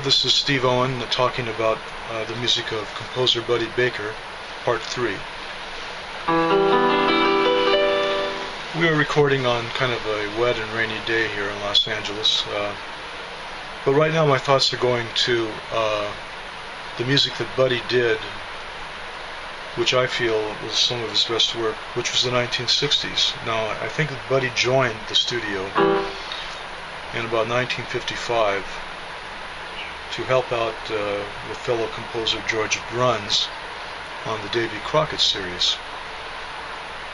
this is Steve Owen talking about the music of composer Buddy Baker, Part 3. We are recording on kind of a wet and rainy day here in Los Angeles, but right now my thoughts are going to the music that Buddy did, which I feel was some of his best work, which was the 1960s. Now, I think that Buddy joined the studio in about 1955 to help out with fellow composer George Bruns on the Davy Crockett series.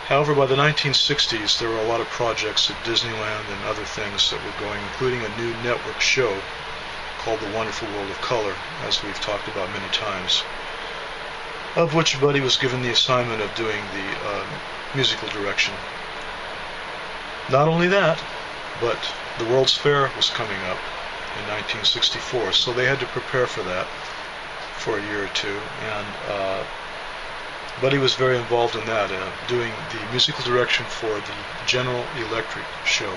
However, by the 1960s, there were a lot of projects at Disneyland and other things that were going, including a new network show called The Wonderful World of Color, as we've talked about many times, of which Buddy was given the assignment of doing the musical direction. Not only that, but the World's Fair was coming up in 1964, so they had to prepare for that for a year or two, and Buddy was very involved in that, doing the musical direction for the General Electric show,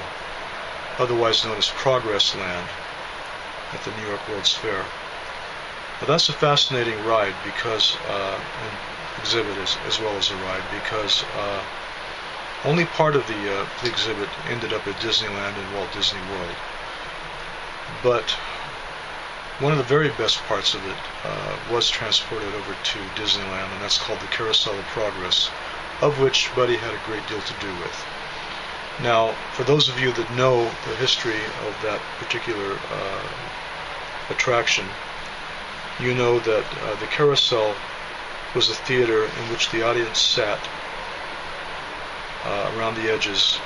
otherwise known as Progress Land, at the New York World's Fair. But that's a fascinating ride because, an exhibit as well as a ride, because only part of the exhibit ended up at Disneyland and Walt Disney World. But one of the very best parts of it was transported over to Disneyland, and that's called the Carousel of Progress, of which Buddy had a great deal to do with. Now, for those of you that know the history of that particular attraction, you know that the Carousel was a theater in which the audience sat around the edges,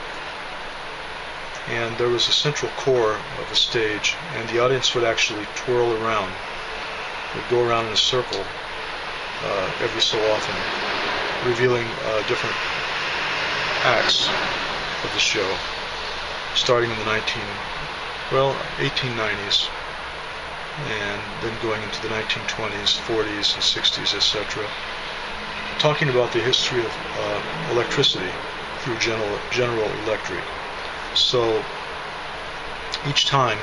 and there was a central core of a stage, and the audience would actually twirl around, would go around in a circle every so often, revealing different acts of the show, starting in the 1890s, and then going into the 1920s, 40s, and 60s, etc., talking about the history of electricity through General Electric. So each time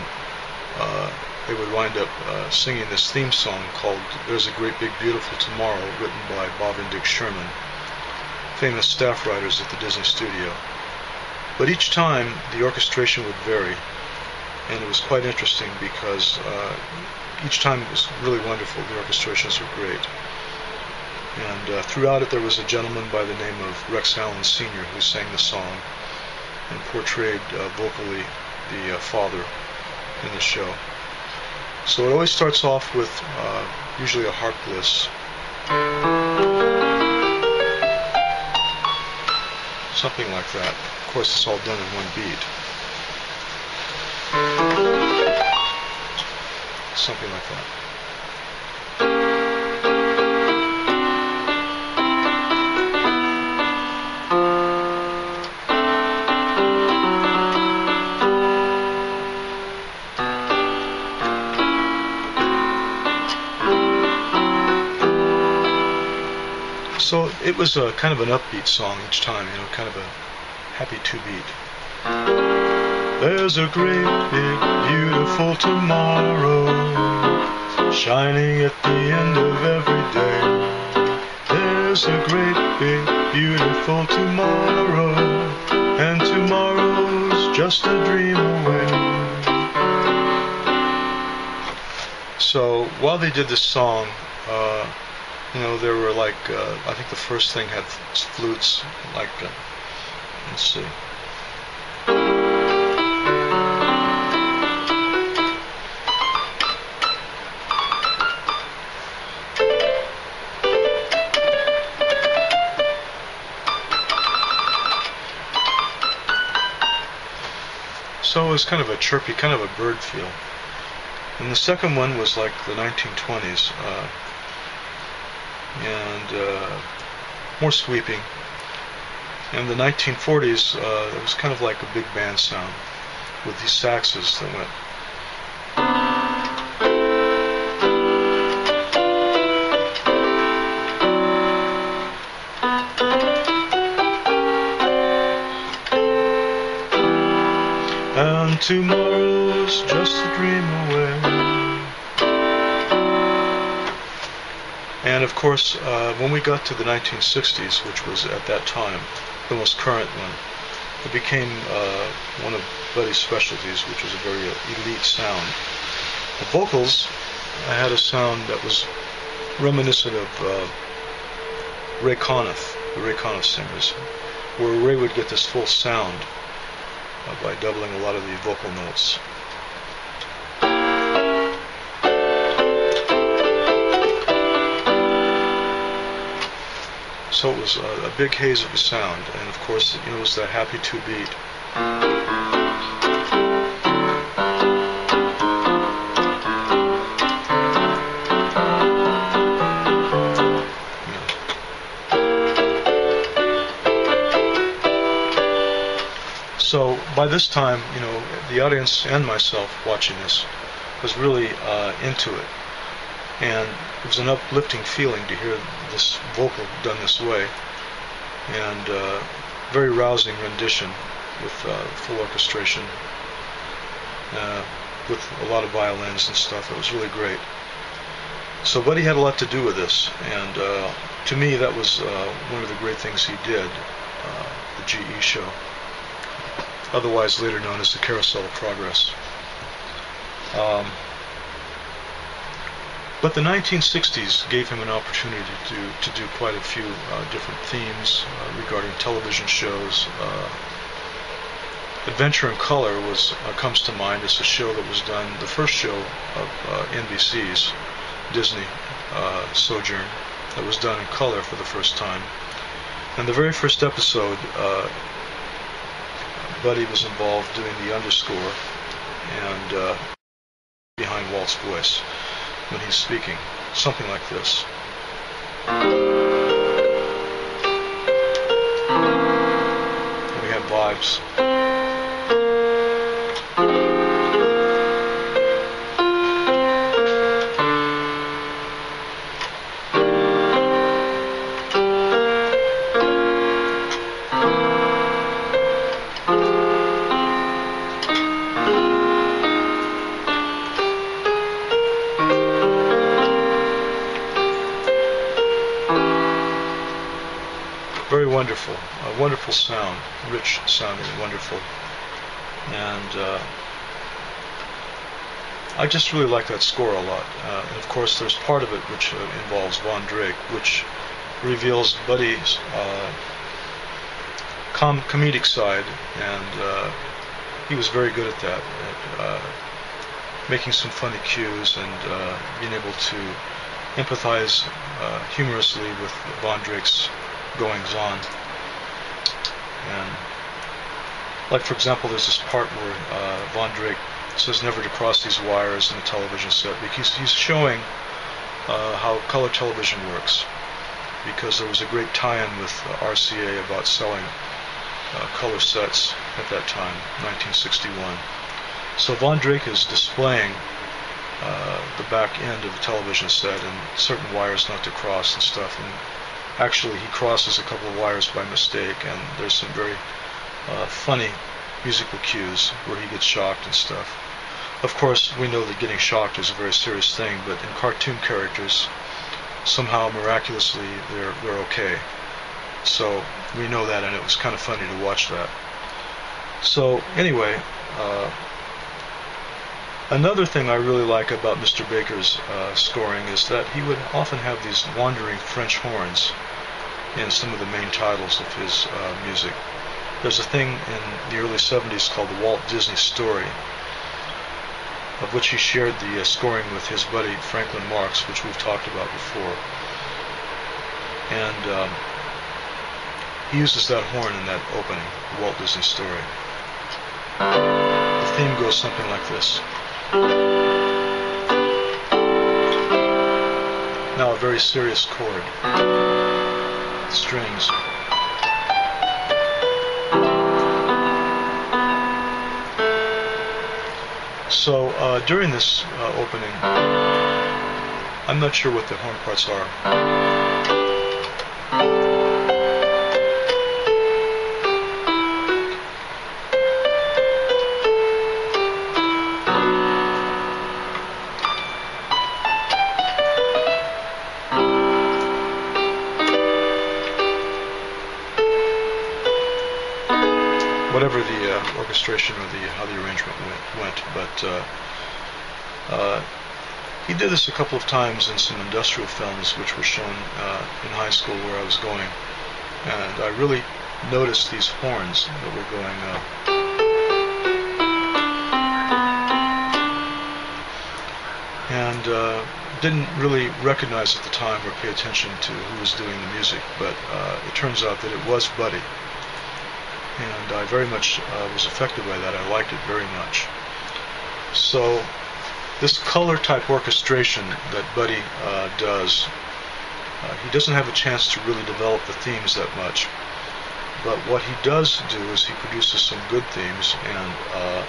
they would wind up singing this theme song called There's a Great Big Beautiful Tomorrow, written by Bob and Dick Sherman, famous staff writers at the Disney studio. But each time the orchestration would vary, and it was quite interesting because each time it was really wonderful. The orchestrations were great. And throughout it there was a gentleman by the name of Rex Allen Sr. who sang the song and portrayed vocally the father in the show. So it always starts off with usually a harp bliss, something like that. Of course, it's all done in one beat, something like that. So it was a kind of an upbeat song each time, kind of a happy two-beat. There's a great, big, beautiful tomorrow, shining at the end of every day. There's a great, big, beautiful tomorrow, and tomorrow's just a dream away. So while they did this song, there were I think the first thing had flutes, let's see. So it was kind of a chirpy, kind of a bird feel. And the second one was like the 1920s. And more sweeping. In the 1940s, it was kind of like a big band sound with these saxes that went. And tomorrow's just a dream away. And of course, when we got to the 1960s, which was at that time the most current one, it became one of Buddy's specialties, which was a very elite sound. The vocals, I had a sound that was reminiscent of Ray Conniff, the Ray Conniff singers, where Ray would get this full sound by doubling a lot of the vocal notes. So it was a big haze of a sound, and of course it was that happy 2-beat. So by this time, the audience and myself watching this was really into it. And it was an uplifting feeling to hear this vocal done this way, and very rousing rendition with full orchestration, with a lot of violins and stuff. It was really great. So Buddy had a lot to do with this, and to me that was one of the great things he did, the GE show, otherwise later known as the Carousel of Progress. But the 1960s gave him an opportunity to do quite a few different themes regarding television shows. Adventure in Color comes to mind as a show that was done, the first show of NBC's Disney sojourn, that was done in color for the first time. And the very first episode, Buddy was involved doing the underscore and behind Walt's voice when he's speaking, something like this. And we have vibes. Very wonderful, a wonderful sound, rich sounding, wonderful, and I just really like that score a lot. And of course, there's part of it which involves Von Drake, which reveals Buddy's comedic side, and he was very good at that, at making some funny cues and being able to empathize humorously with Von Drake's goings on. And like, for example, there's this part where Von Drake says never to cross these wires in the television set, because he's showing how color television works, because there was a great tie-in with RCA about selling color sets at that time, 1961. So Von Drake is displaying the back end of the television set and certain wires not to cross and stuff, and actually he crosses a couple of wires by mistake, and there's some very funny musical cues where he gets shocked and stuff. Of course, we know that getting shocked is a very serious thing, but in cartoon characters, somehow miraculously they're okay. So we know that, and it was kind of funny to watch that. So anyway, another thing I really like about Mr. Baker's scoring is that he would often have these wandering French horns in some of the main titles of his music. There's a thing in the early 70s called the Walt Disney Story, of which he shared the scoring with his buddy Franklin Marks, which we've talked about before. And he uses that horn in that opening, the Walt Disney Story. The theme goes something like this. Now a very serious chord, strings. So during this opening, I'm not sure what the horn parts are. whatever the orchestration or how the arrangement went. But he did this a couple of times in some industrial films which were shown in high school where I was going, and I really noticed these horns that were going up. And didn't really recognize at the time or pay attention to who was doing the music, but it turns out that it was Buddy, and I very much was affected by that. I liked it very much. So this color type orchestration that Buddy does, he doesn't have a chance to really develop the themes that much, but what he does do is he produces some good themes and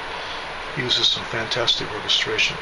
uses some fantastic orchestration.